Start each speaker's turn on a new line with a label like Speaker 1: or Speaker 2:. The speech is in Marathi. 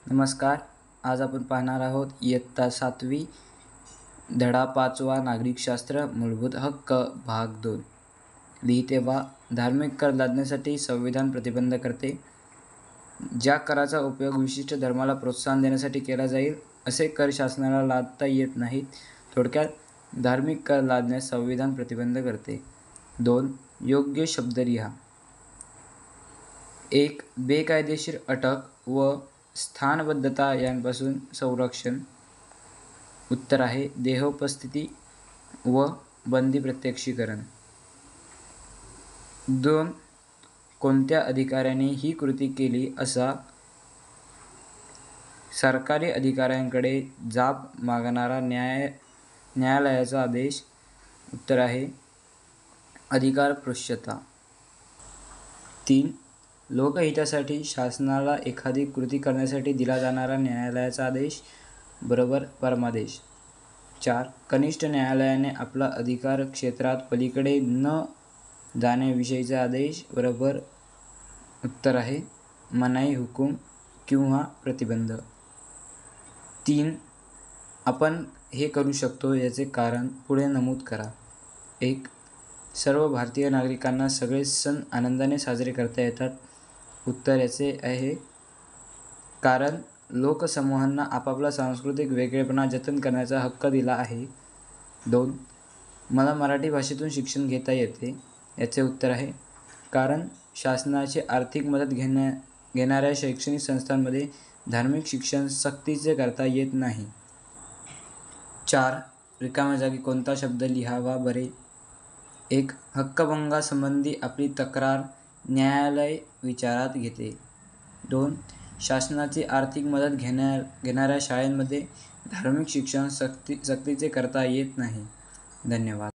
Speaker 1: नमस्कार. आज आपण पाहणार आहोत इयत्ता 7वी धडा 5वा नागरिकशास्त्र मूलभूत हक्क भाग 2. लिहिते वा धार्मिक कर लादण्यासाठी संविधान प्रतिबंध करते. ज्या कराचा उपयोग विशिष्ट धर्माला प्रोत्साहन देण्यासाठी केला जाईल असे कर शासनाला लादता येत नाहीत. थोडक्यात धार्मिक कर लादण्यास संविधान प्रतिबंध करते. 2. योग्य शब्द लिहा. 1. बेकायदेशीर अटक व स्थानबद्धता यांपासून संरक्षण. उत्तर आहे देहोपस्थिती व बंदी प्रत्यक्षीकरण. 2. कोणत्या अधिकाऱ्याने ही कृती केली असा सरकारी अधिकाऱ्यांकडे जाब मागणारा न्यायालयाचा आदेश. उत्तर आहे अधिकारपृच्छता. 3. लोकहितासाठी शासनाला एखादी कृती करण्यासाठी दिला जाणारा न्यायालयाचा आदेश बरोबर परमादेश. 4. कनिष्ठ न्यायालयाने आपला अधिकार क्षेत्रात पलीकडे न जाण्याविषयीचा आदेश बरोबर. उत्तर आहे मनाई हुकूम किंवा प्रतिबंध. 3. आपण हे करू शकतो याचे कारण पुढे नमूद करा. 1. सर्व भारतीय नागरिकांना सगळे सण आनंदाने साजरे करता येतात. उत्तर याचे आहे कारण लोकसमूहांना आपापला सांस्कृतिक वेगळेपणा जतन करण्याचा हक्क दिला आहे. 2. मला मराठी भाषेतून शिक्षण घेता येते. याचे उत्तर आहे कारण शासनाची आर्थिक मदत घेणाऱ्या शैक्षणिक संस्थांमध्ये धार्मिक शिक्षण सक्तीचे करता येत नाही. 4. रिकाम्या जागी कोणता शब्द लिहावा बरे. 1. हक्कभंगासंबंधी आपली तक्रार न्यायालय विचारात घेते. 2. शासनाची आर्थिक मदत घेणाऱ्या शाळांमध्ये धार्मिक शिक्षण सक्तीचे करता येत नाही. धन्यवाद.